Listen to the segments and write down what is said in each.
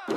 Retain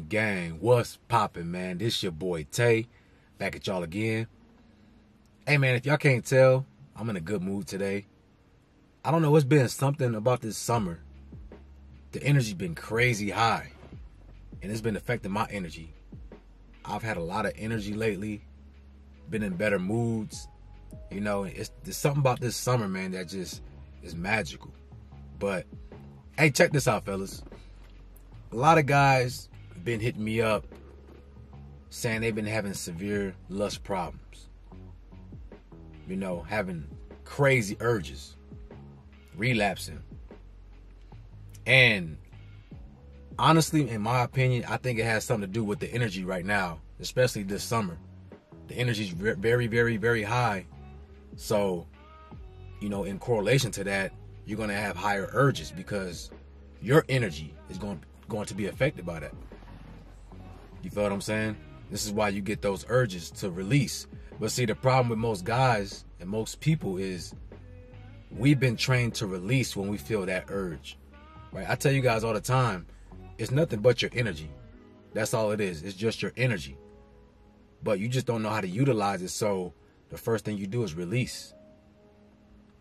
gang, what's poppin', man? This your boy Tay, back at y'all again. Hey man, if y'all can't tell, I'm in a good mood today. I don't know, it's been something about this summer. The energy's been crazy high, and it's been affecting my energy. I've had a lot of energy lately, been in better moods. You know, there's something about this summer, man, that just is magical. But hey, check this out, fellas. A lot of guys been hitting me up saying they've been having severe lust problems. You know, having crazy urges, relapsing. And honestly, in my opinion, I think it has something to do with the energy right now, especially this summer. The energy is very, very, very high. So, you know, in correlation to that, you're going to have higher urges because your energy is going to be affected by that. You feel what I'm saying? This is why you get those urges to release. But see, the problem with most guys and most people is we've been trained to release when we feel that urge, right? I tell you guys all the time, it's nothing but your energy. That's all it is. It's just your energy. But you just don't know how to utilize it. So the first thing you do is release,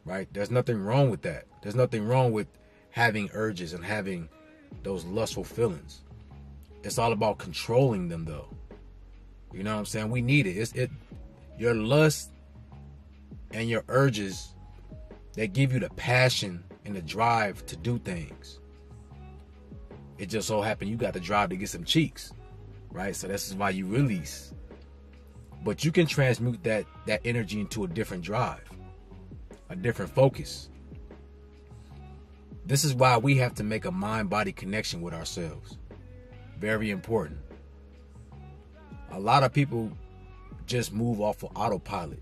right? There's nothing wrong with that. There's nothing wrong with having urges and having those lustful feelings. It's all about controlling them, though. You know what I'm saying? We need it. Your lust and your urges, they give you the passion and the drive to do things. It just so happened you got the drive to get some cheeks, right? So this is why you release. But you can transmute that energy into a different drive, a different focus. This is why we have to make a mind-body connection with ourselves. Very important. A lot of people just move off of autopilot.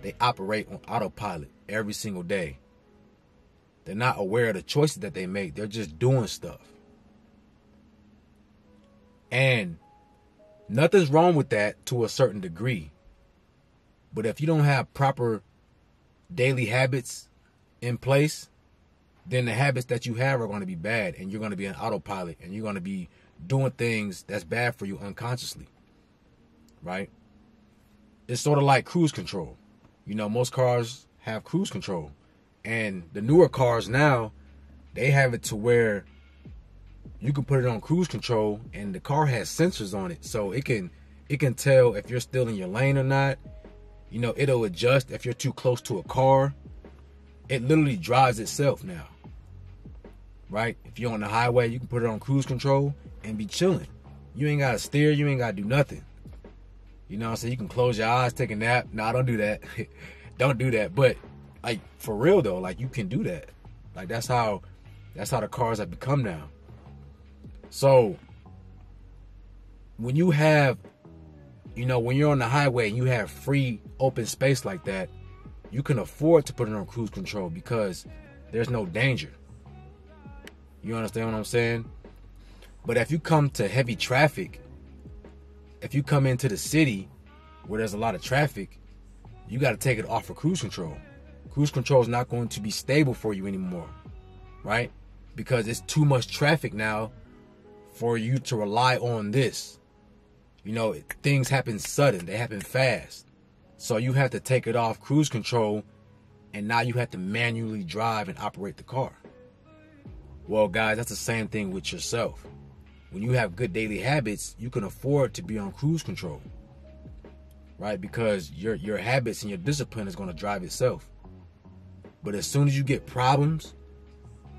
They operate on autopilot every single day. They're not aware of the choices that they make. They're just doing stuff. And nothing's wrong with that to a certain degree. But if you don't have proper daily habits in place, then the habits that you have are going to be bad, and you're going to be an autopilot, and you're going to be doing things that's bad for you unconsciously, right? It's sort of like cruise control. You know, most cars have cruise control, and the newer cars now, they have it to where you can put it on cruise control, and the car has sensors on it, so it can tell if you're still in your lane or not. You know, it'll adjust if you're too close to a car. It literally drives itself now. Right? If you're on the highway, you can put it on cruise control and be chilling. You ain't got to steer. You ain't got to do nothing. You know what I'm saying? You can close your eyes, take a nap. Nah, don't do that. Don't do that. But, like, for real, though, like, you can do that. Like, that's how the cars have become now. So, when you have, you know, when you're on the highway and you have free, open space like that, you can afford to put it on cruise control because there's no danger. You understand what I'm saying? But if you come to heavy traffic, if you come into the city where there's a lot of traffic, you got to take it off of cruise control. Cruise control is not going to be stable for you anymore, right? Because it's too much traffic now for you to rely on this. You know, things happen sudden. They happen fast. So you have to take it off cruise control, and now you have to manually drive and operate the car. Well, guys, that's the same thing with yourself. When you have good daily habits, you can afford to be on cruise control, right? Because your habits and your discipline is going to drive itself. But as soon as you get problems,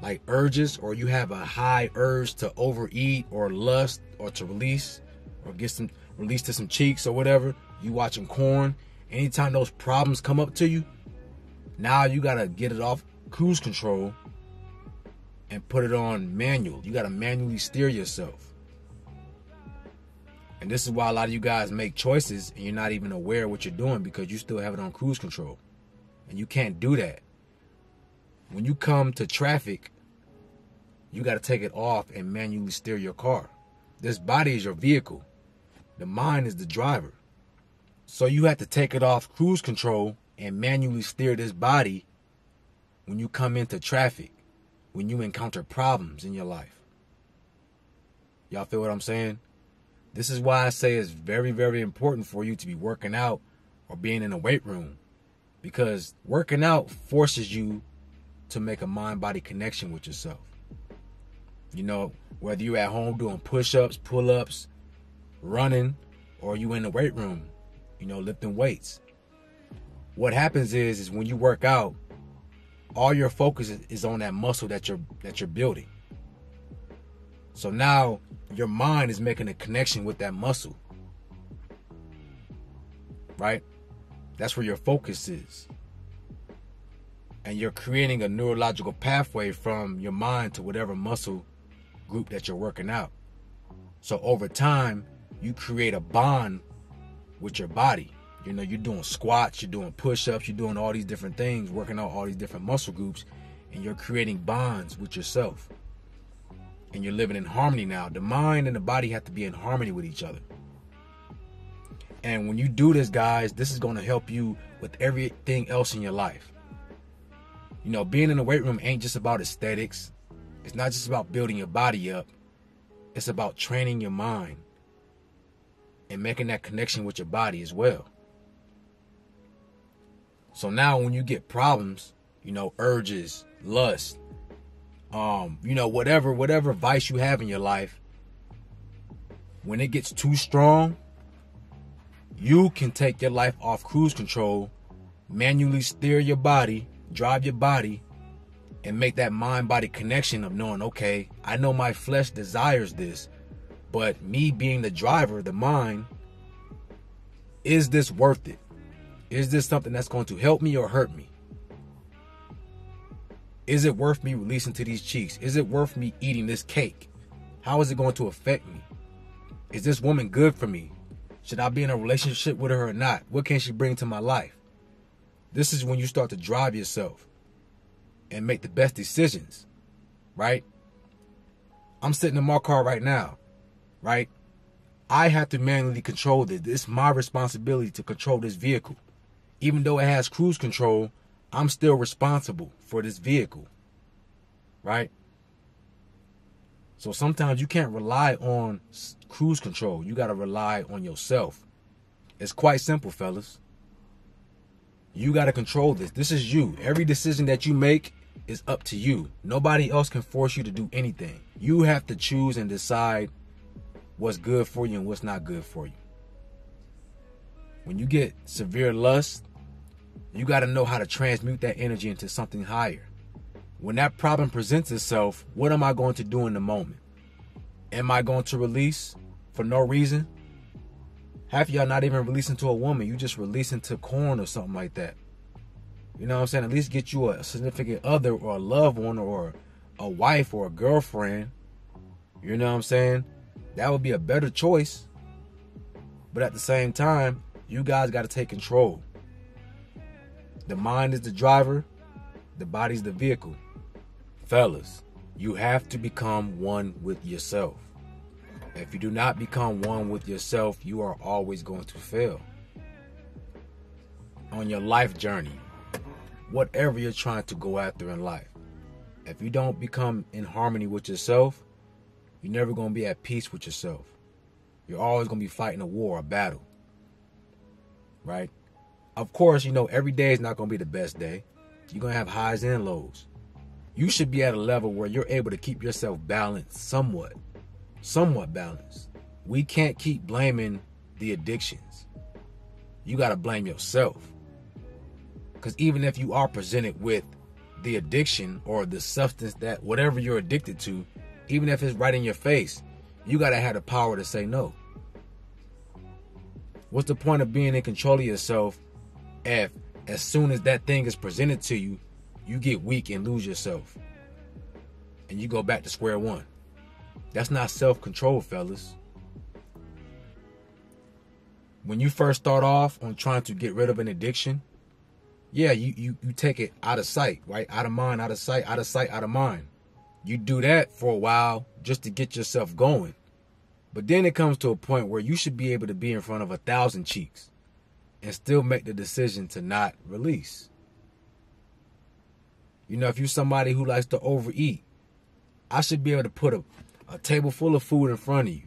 like urges, or you have a high urge to overeat or lust or to release or release to some cheeks or whatever, you watching porn, anytime those problems come up to you, now you got to get it off cruise control and put it on manual. You got to manually steer yourself. And this is why a lot of you guys make choices and you're not even aware of what you're doing because you still have it on cruise control. And you can't do that. When you come to traffic, you got to take it off and manually steer your car. This body is your vehicle. The mind is the driver. So you have to take it off cruise control and manually steer this body when you come into traffic, when you encounter problems in your life. Y'all feel what I'm saying? This is why I say it's very, very important for you to be working out or being in a weight room, because working out forces you to make a mind-body connection with yourself. You know, whether you're at home doing push-ups, pull-ups, running, or you in the weight room, you know, lifting weights. What happens is when you work out, all your focus is on that muscle that you're building. So now your mind is making a connection with that muscle. Right? That's where your focus is. And you're creating a neurological pathway from your mind to whatever muscle group that you're working out. So over time, you create a bond with your body. You know, you're doing squats, you're doing push-ups, you're doing all these different things, working out all these different muscle groups, and you're creating bonds with yourself. And you're living in harmony now. The mind and the body have to be in harmony with each other. And when you do this, guys, this is going to help you with everything else in your life. You know, being in the weight room ain't just about aesthetics. It's not just about building your body up. It's about training your mind and making that connection with your body as well. So now when you get problems, you know, urges, lust, you know, whatever vice you have in your life, when it gets too strong, you can take your life off cruise control, manually steer your body, drive your body, and make that mind-body connection of knowing, okay, I know my flesh desires this, but me being the driver, the mind, is this worth it? Is this something that's going to help me or hurt me? Is it worth me releasing to these cheeks? Is it worth me eating this cake? How is it going to affect me? Is this woman good for me? Should I be in a relationship with her or not? What can she bring to my life? This is when you start to drive yourself and make the best decisions, right? I'm sitting in my car right now, right? I have to manually control this. It's my responsibility to control this vehicle. Even though it has cruise control, I'm still responsible for this vehicle, right? So sometimes you can't rely on cruise control. You got to rely on yourself. It's quite simple, fellas. You got to control this. This is you. Every decision that you make is up to you. Nobody else can force you to do anything. You have to choose and decide what's good for you and what's not good for you. When you get severe lust, you got to know how to transmute that energy into something higher. When that problem presents itself, what am I going to do in the moment? Am I going to release for no reason? Half of y'all not even releasing to a woman. You just releasing to corn or something like that. You know what I'm saying? At least get you a significant other or a loved one or a wife or a girlfriend. You know what I'm saying? That would be a better choice. But at the same time, you guys got to take control. The mind is the driver. The body's the vehicle. Fellas, you have to become one with yourself. If you do not become one with yourself, you are always going to fail. On your life journey, whatever you're trying to go after in life, if you don't become in harmony with yourself, you're never going to be at peace with yourself. You're always going to be fighting a war, a battle. Right? Of course, you know, every day is not going to be the best day. You're going to have highs and lows. You should be at a level where you're able to keep yourself balanced somewhat balanced. We can't keep blaming the addictions. You got to blame yourself. Because even if you are presented with the addiction or the substance that whatever you're addicted to, even if it's right in your face, you got to have the power to say no. What's the point of being in control of yourself if as soon as that thing is presented to you, you get weak and lose yourself and you go back to square one? That's not self-control, fellas. When you first start off on trying to get rid of an addiction, yeah, you take it out of sight, right? Out of mind, out of sight, out of sight, out of mind. You do that for a while just to get yourself going. But then it comes to a point where you should be able to be in front of 1,000 cheeks and still make the decision to not release. You know, if you're somebody who likes to overeat, I should be able to put a table full of food in front of you,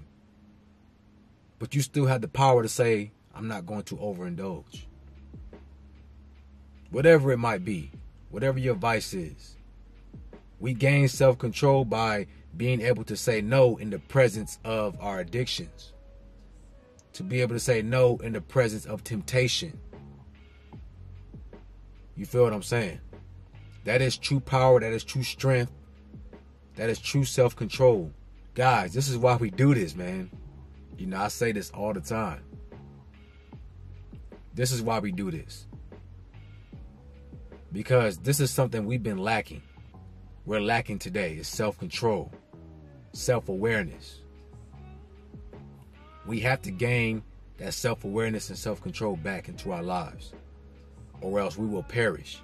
but you still have the power to say, I'm not going to overindulge. Whatever it might be, whatever your vice is. We gain self-control by being able to say no in the presence of our addictions. To be able to say no in the presence of temptation. You feel what I'm saying? That is true power. That is true strength. That is true self-control. Guys, this is why we do this, man. You know, I say this all the time. This is why we do this. Because this is something we've been lacking. We're lacking today is self-control, self-awareness. We have to gain that self-awareness and self-control back into our lives, or else we will perish.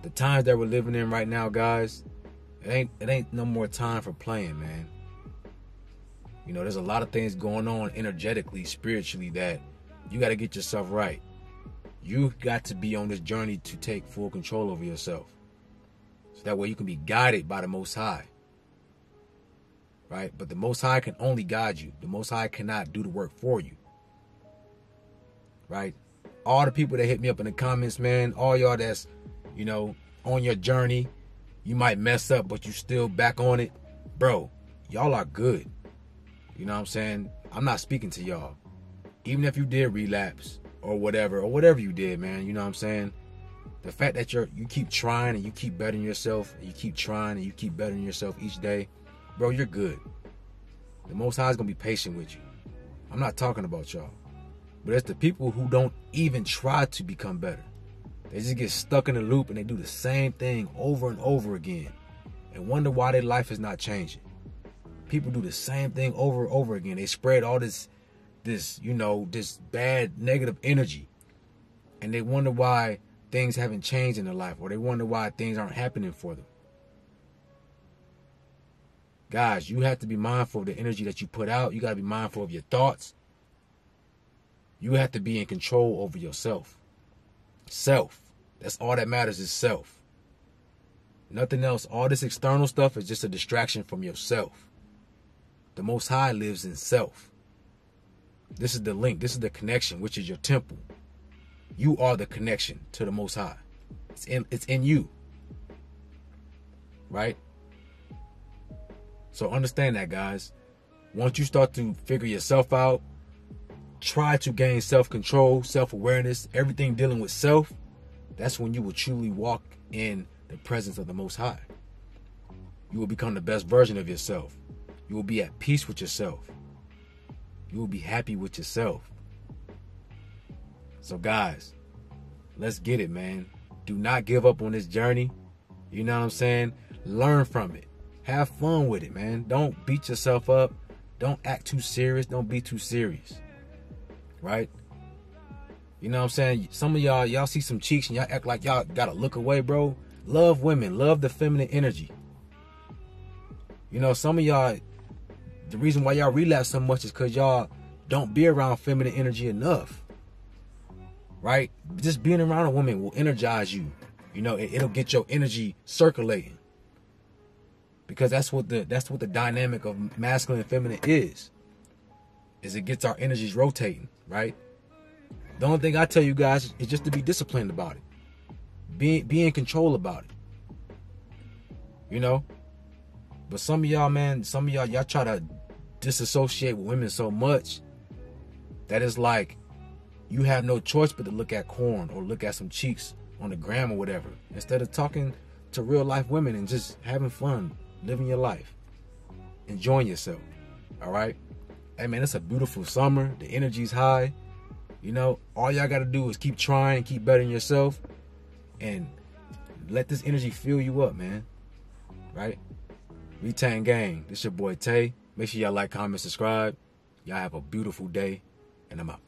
The times that we're living in right now, guys, it ain't no more time for playing, man. You know, there's a lot of things going on energetically, spiritually, that you got to get yourself right. You got to be on this journey to take full control over yourself. So that way you can be guided by the Most High. Right? But the Most High can only guide you. The Most High cannot do the work for you. Right? All the people that hit me up in the comments, man, all y'all that's, you know, on your journey, you might mess up, but you still back on it. Bro, y'all are good. You know what I'm saying? I'm not speaking to y'all. Even if you did relapse or whatever you did, man, you know what I'm saying? The fact that you keep trying and you keep bettering yourself, and you keep trying and you keep bettering yourself each day, bro, you're good. The Most High is going to be patient with you. I'm not talking about y'all. But it's the people who don't even try to become better. They just get stuck in a loop and they do the same thing over and over again and wonder why their life is not changing. People do the same thing over and over again. They spread all this bad negative energy, and they wonder why things haven't changed in their life, or they wonder why things aren't happening for them. Guys, you have to be mindful of the energy that you put out. You got to be mindful of your thoughts. You have to be in control over yourself. Self. That's all that matters, is self. Nothing else. All this external stuff is just a distraction from yourself. The Most High lives in self. This is the link. This is the connection, which is your temple. You are the connection to the Most High. It's in you. Right? So understand that, guys. Once you start to figure yourself out, try to gain self-control, self-awareness, everything dealing with self, that's when you will truly walk in the presence of the Most High. You will become the best version of yourself. You will be at peace with yourself. You will be happy with yourself. So guys, let's get it, man. Do not give up on this journey. You know what I'm saying? Learn from it. Have fun with it, man. Don't beat yourself up. Don't act too serious. Don't be too serious. Right? You know what I'm saying? Some of y'all see some cheeks and y'all act like y'all gotta look away, bro. Love women. Love the feminine energy. You know, some of y'all, the reason why y'all relapse so much is because y'all don't be around feminine energy enough. Right? Just being around a woman will energize you. You know, it'll get your energy circulating. Because that's what the dynamic of masculine and feminine is it gets our energies rotating, right? The only thing I tell you guys is just to be disciplined about it. Be in control about it. You know? But some of y'all, man, y'all try to disassociate with women so much that it's like you have no choice but to look at corn or look at some cheeks on the gram or whatever, instead of talking to real life women and just having fun, living your life, enjoying yourself. All right? Hey, man, it's a beautiful summer. The energy's high. You know, all y'all got to do is keep trying, keep bettering yourself, and let this energy fill you up, man. Right? Retain Gang. This your boy Tay. Make sure y'all like, comment, subscribe. Y'all have a beautiful day, and I'm out.